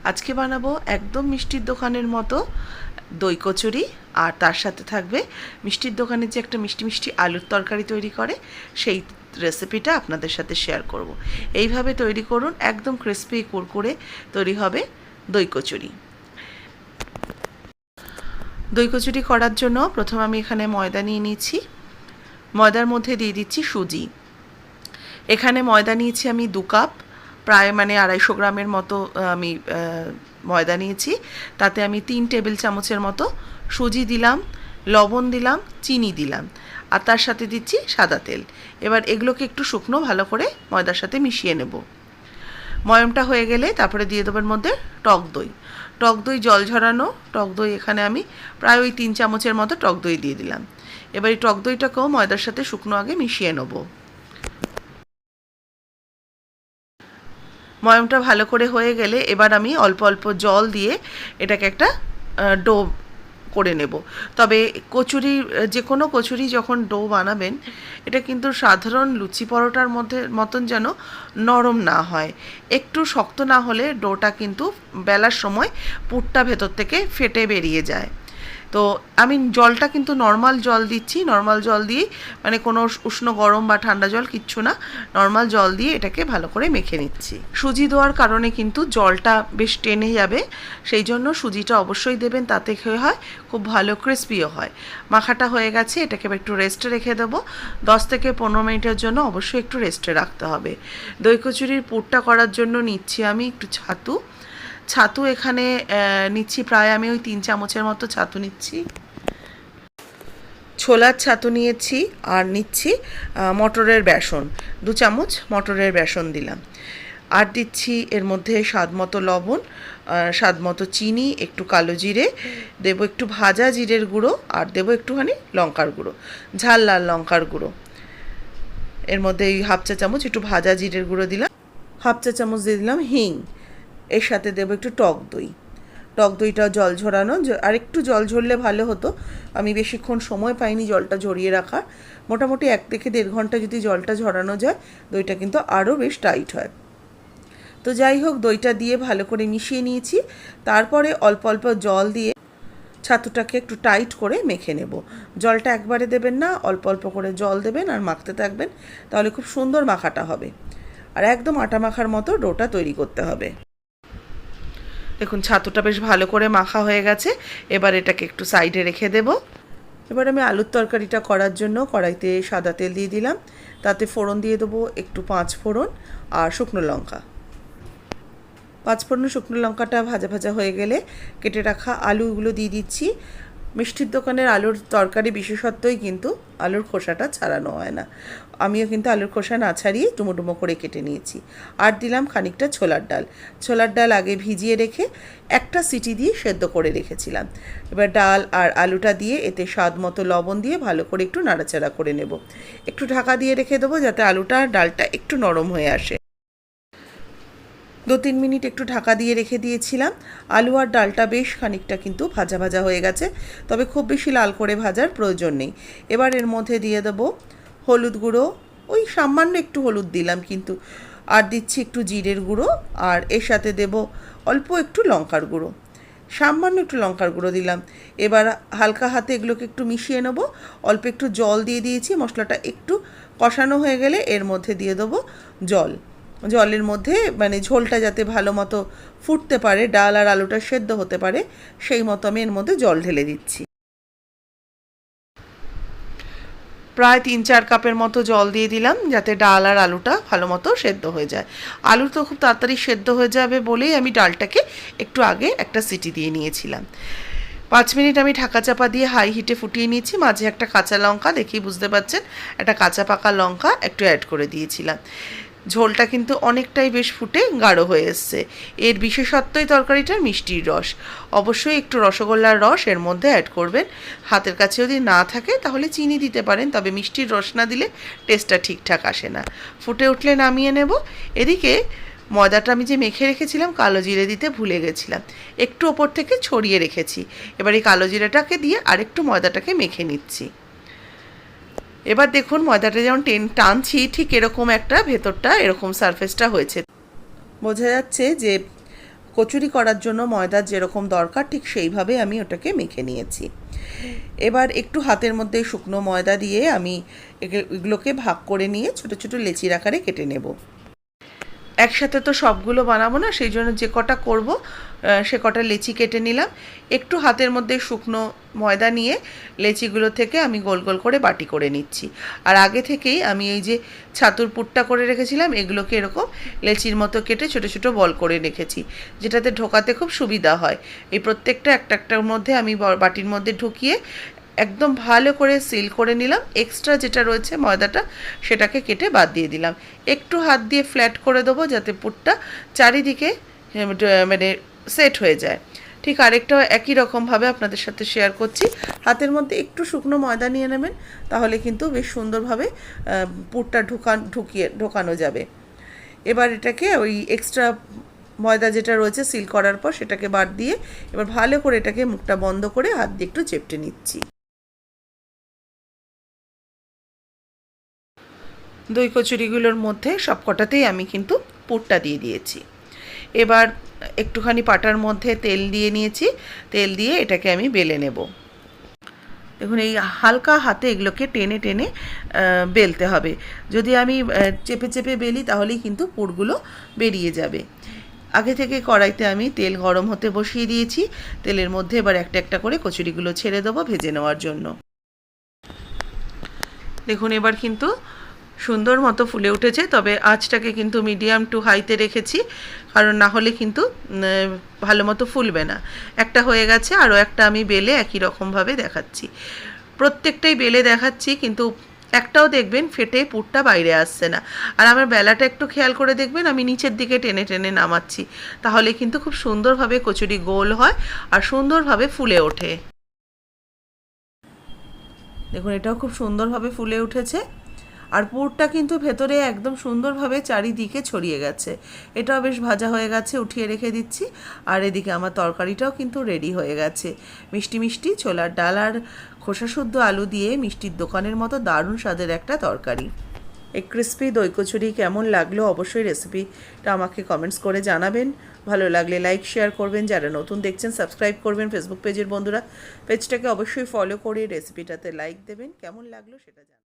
আজকে বানাবো একদম মিষ্টির দোকানের মতো দই কচুরি, আর তার সাথে থাকবে মিষ্টির দোকানে যে একটা মিষ্টি মিষ্টি আলুর তরকারি তৈরি করে সেই রেসিপিটা আপনাদের সাথে শেয়ার করব। এইভাবে তৈরি করুন, একদম ক্রিস্পি কুরকুরে তৈরি হবে দই কচুরি। দই কচুরি করার জন্য প্রথম আমি এখানে ময়দা নিয়ে নিচ্ছি। ময়দার মধ্যে দিয়ে দিচ্ছি সুজি। এখানে ময়দা নিয়েছি আমি 2 কাপ, প্রায় 250 গ্রামের মতো আমি ময়দা নিয়েছি। তাতে আমি 3 টেবিল চামচের মতো সুজি দিলাম, লবণ দিলাম, চিনি দিলাম, আর তার সাথে দিচ্ছি সাদা তেল। এবার এগুলোকে একটু শুকনো ভালো করে ময়দার সাথে মিশিয়ে নেব। ময়মটা হয়ে গেলে তারপরে দিয়ে দেবো এর মধ্যে টক দই। টক দই জল ঝরানো টক দই, এখানে আমি প্রায় ওই 3 চামচের মতো টক দই দিয়ে দিলাম। এবার এই টক দইটাকেও ময়দার সাথে শুকনো আগে মিশিয়ে নেব। ময়মটা ভালো করে হয়ে গেলে এবার আমি অল্প অল্প জল দিয়ে এটাকে একটা ডো করে নেব। তবে কচুরি, যে কোনো কচুরি যখন ডো বানাবেন, এটা কিন্তু সাধারণ লুচি পরোটার মতন যেন নরম না হয়। একটু শক্ত না হলে ডোটা কিন্তু বেলার সময় পুরটা ভেতর থেকে ফেটে বেরিয়ে যায়। তো আমি জলটা কিন্তু নর্মাল জল দিচ্ছি। নর্মাল জল দিয়ে কোনো উষ্ণ গরম বা ঠান্ডা জল কিচ্ছু না, নর্মাল জল দিয়ে এটাকে ভালো করে মেখে নিচ্ছি। সুজি দেওয়ার কারণে কিন্তু জলটা বেশ টেনে যাবে, সেই জন্য সুজিটা অবশ্যই দেবেন, তাতে হয় খুব ভালো ক্রিস্পিও হয়। মাখাটা হয়ে গেছে, এটাকে একটু রেস্টে রেখে দেবো। 10 থেকে 15 মিনিটের জন্য অবশ্যই একটু রেস্টে রাখতে হবে। দই কচুরির পুরটা করার জন্য নিচ্ছি আমি একটু ছাতু। ছাতু এখানে নিচ্ছি প্রায় আমি ওই 3 চামচের মতো ছাতু নিচ্ছি। ছোলার ছাতু নিয়েছি, আর নিচ্ছি মটরের বেসন, 2 চামচ মটরের বেসন দিলাম। আর দিচ্ছি এর মধ্যে স্বাদ মতো লবণ, স্বাদ মতো চিনি, একটু কালো জিরে দেবো, একটু ভাজা জিরের গুঁড়ো, আর দেবো একটুখানি লঙ্কার গুঁড়ো, ঝাল লাল লঙ্কার গুঁড়ো। এর মধ্যে এই 1/2 চা চামচ একটু ভাজা জিরের গুঁড়ো দিলাম, 1/2 চা চামচ দিয়ে দিলাম হিং। এর সাথে দেবো একটু টক দই। টক দইটা জল ঝরানো, আর একটু জল ঝরলে ভালো হতো, আমি বেশিক্ষণ সময় পাইনি জলটা ঝরিয়ে রাখার। মোটামুটি 1 থেকে 1.5 ঘন্টা যদি জলটা ঝরানো যায়, দইটা কিন্তু আরও বেশ টাইট হয়। তো যাই হোক, দইটা দিয়ে ভালো করে মিশিয়ে নিয়েছি। তারপরে অল্প অল্প জল দিয়ে ছাতুটাকে একটু টাইট করে মেখে নেব। জলটা একবারে দেবেন না, অল্প অল্প করে জল দেবেন আর মাখতে থাকবেন, তাহলে খুব সুন্দর মাখাটা হবে। আর একদম আটা মাখার মতো ডোটা তৈরি করতে হবে। দেখুন ছাতুটা বেশ ভালো করে মাখা হয়ে গেছে। এবার এটাকে একটু সাইডে রেখে দেব। এবার আমি আলুর তরকারিটা করার জন্য কড়াইতে সাদা তেল দিয়ে দিলাম। তাতে ফোড়ন দিয়ে দেবো একটু 5 ফোড়ন আর শুকনো লঙ্কা। 5 ফোড়ন শুকনো লঙ্কাটা ভাজা ভাজা হয়ে গেলে কেটে রাখা আলুগুলো দিয়ে দিচ্ছি। মিষ্টির দোকানের আলুর তরকারি বিশেষত্বই কিন্তু আলুর খোসাটা ছাড়ানো হয় না। আমিও কিন্তু আলুর খোসা না ছাড়িয়ে ডুমো ডুমো করে কেটে নিয়েছি। আর দিলাম খানিকটা ছোলার ডাল। ছোলার ডাল আগে ভিজিয়ে রেখে একটা সিটি দিয়ে সেদ্ধ করে রেখেছিলাম। এবার ডাল আর আলুটা দিয়ে এতে স্বাদ মতো লবণ দিয়ে ভালো করে একটু নাড়াচাড়া করে নেব। একটু ঢাকা দিয়ে রেখে দেবো যাতে আলুটা আর ডালটা একটু নরম হয়ে আসে। 2-3 মিনিট একটু ঢাকা দিয়ে রেখে দিয়েছিলাম। আলু আর ডালটা বেশ খানিকটা কিন্তু ভাজা ভাজা হয়ে গেছে, তবে খুব বেশি লাল করে ভাজার প্রয়োজন নেই। এবার এর মধ্যে দিয়ে দেবো হলুদ গুঁড়ো, ওই সামান্য একটু হলুদ দিলাম কিন্তু, আর দিচ্ছি একটু জিরের গুঁড়ো, আর এর সাথে দেব অল্প একটু লঙ্কার গুঁড়ো, সামান্য একটু লঙ্কার গুঁড়ো দিলাম। এবার হালকা হাতে এগুলোকে একটু মিশিয়ে নেব। অল্প একটু জল দিয়ে দিয়েছি। মশলাটা একটু কষানো হয়ে গেলে এর মধ্যে দিয়ে দেবো জল। জলের মধ্যে ঝোলটা যাতে ভালো মতো ফুটতে পারে, ডাল আর আলুটা সেদ্ধ হতে পারে, সেই মতো আমি এর মধ্যে জল ঢেলে দিচ্ছি। প্রায় 3-4 কাপের মতো জল দিয়ে দিলাম, যাতে ডাল আর আলুটা ভালো মতো সেদ্ধ হয়ে যায়। আলু তো খুব তাড়াতাড়ি সেদ্ধ হয়ে যাবে বলেই আমি ডালটাকে একটু আগে একটা সিটি দিয়ে নিয়েছিলাম। 5 মিনিট আমি ঢাকা চাপা দিয়ে হাই হিটে ফুটিয়ে নিয়েছি। মাঝে একটা কাঁচা লঙ্কা, দেখেই বুঝতে পারছেন, একটা কাঁচা পাকা লঙ্কা একটু অ্যাড করে দিয়েছিলাম। ঝোলটা কিন্তু অনেকটাই বেশ ফুটে গাঢ় হয়ে এসছে। এর বিশেষত্বই তরকারিটার মিষ্টির রস। অবশ্যই একটু রসগোল্লার রস এর মধ্যে অ্যাড করবেন। হাতের কাছে যদি না থাকে তাহলে চিনি দিতে পারেন, তবে মিষ্টির রস না দিলে টেস্টটা ঠিকঠাক আসে না। ফুটে উঠলে নামিয়ে নেব। এদিকে ময়দাটা আমি যে মেখে রেখেছিলাম, কালো জিরে দিতে ভুলে গেছিলাম, একটু ওপর থেকে ছড়িয়ে রেখেছি। এবার এই কালো জিরেটাকে দিয়ে আরেকটু ময়দাটাকে মেখে নিচ্ছি। এবার দেখুন ময়দাটা যেমন টানছি, ঠিক এরকম একটা ভেতরটা এরকম সারফেসটা হয়েছে। বোঝা যাচ্ছে যে কচুরি করার জন্য ময়দার যেরকম দরকার ঠিক সেইভাবে আমি ওটাকে মেখে নিয়েছি। এবার একটু হাতের মধ্যে শুকনো ময়দা দিয়ে আমি এগুলোকে ভাগ করে নিয়ে ছোট ছোট লেচির আকারে কেটে নেব। একসাথে তো সবগুলো বানাবো না, সেই জন্য যে কটা করব সে কটা লেচি কেটে নিলাম। একটু হাতের মধ্যে শুকনো ময়দা নিয়ে লেচিগুলো থেকে আমি গোল গোল করে বাটি করে নিচ্ছি। আর আগে থেকেই আমি এই যে ছাতুর পুরটা করে রেখেছিলাম এগুলোকে এরকম লেচির মতো কেটে ছোটো ছোটো বল করে রেখেছি, যেটাতে ঢোকাতে খুব সুবিধা হয়। এই প্রত্যেকটা একটার মধ্যে আমি বাটির মধ্যে ঢুকিয়ে একদম ভালো করে সিল করে নিলাম। এক্সট্রা যেটা রয়েছে ময়দাটা সেটাকে কেটে বাদ দিয়ে দিলাম। একটু হাত দিয়ে ফ্ল্যাট করে দেবো যাতে পুরটা চারিদিকে মানে সেট হয়ে যায়। ঠিক আরেকটাও একই রকমভাবে আপনাদের সাথে শেয়ার করছি। হাতের মধ্যে একটু শুকনো ময়দা নিয়ে নেবেন, তাহলে কিন্তু বেশ সুন্দরভাবে পুরটা ঢোকানো যাবে। এবার এটাকে ওই এক্সট্রা ময়দা যেটা রয়েছে সিল করার পর সেটাকে বাদ দিয়ে এবার ভালো করে এটাকে মুখটা বন্ধ করে হাত দিয়ে একটু চেপটে নিচ্ছি। দই কচুরিগুলোর মধ্যে সবকটাতেই আমি কিন্তু পুরটা দিয়ে দিয়েছি। এবার একটুখানি পাটার মধ্যে তেল দিয়ে নিয়েছি, তেল দিয়ে এটাকে আমি বেলে নেব। দেখুন এই হালকা হাতে এগুলোকে টেনে টেনে বেলতে হবে। যদি আমি চেপে চেপে বেলি তাহলেই কিন্তু পুরগুলো বেরিয়ে যাবে। আগে থেকে কড়াইতে আমি তেল গরম হতে বসিয়ে দিয়েছি। তেলের মধ্যে এবার একটা একটা করে কচুরিগুলো ছেড়ে দেবো ভেজে নেওয়ার জন্য। দেখুন এবার কিন্তু সুন্দর মতো ফুলে উঠেছে, তবে আঁচটাকে কিন্তু মিডিয়াম টু হাইতে রেখেছি, কারণ না হলে কিন্তু ভালো মতো ফুলবে না। একটা হয়ে গেছে, আরও একটা আমি বেলে একই রকমভাবে দেখাচ্ছি। প্রত্যেকটাই বেলে দেখাচ্ছি, কিন্তু একটাও দেখবেন ফেটে পুরটা বাইরে আসছে না। আর আমার বেলাটা একটু খেয়াল করে দেখবেন, আমি নিচের দিকে টেনে টেনে নামাচ্ছি, তাহলে কিন্তু খুব সুন্দরভাবে কচুরি গোল হয় আর সুন্দরভাবে ফুলে ওঠে। দেখুন এটাও খুব সুন্দরভাবে ফুলে উঠেছে, আর পুরটা কিন্তু ভেতরে একদম সুন্দরভাবে চারিদিকে ছড়িয়ে গেছে। এটাও বেশ ভাজা হয়ে গেছে, উঠিয়ে রেখে দিচ্ছি। আর এদিকে আমার তরকারিটাও কিন্তু রেডি হয়ে গেছে। মিষ্টি মিষ্টি ছোলার ডাল আর খোসাশুদ্ধ আলু দিয়ে মিষ্টির দোকানের মতো দারুণ স্বাদের একটা তরকারি। এই ক্রিসপি দই কচুরি কেমন লাগলো অবশ্যই রেসিপিটা আমাকে কমেন্টস করে জানাবেন। ভালো লাগলে লাইক শেয়ার করবেন, যারা নতুন দেখছেন সাবস্ক্রাইব করবেন। ফেসবুক পেজের বন্ধুরা পেজটাকে অবশ্যই ফলো করে রেসিপিটাতে লাইক দেবেন। কেমন লাগলো সেটা জানাবেন।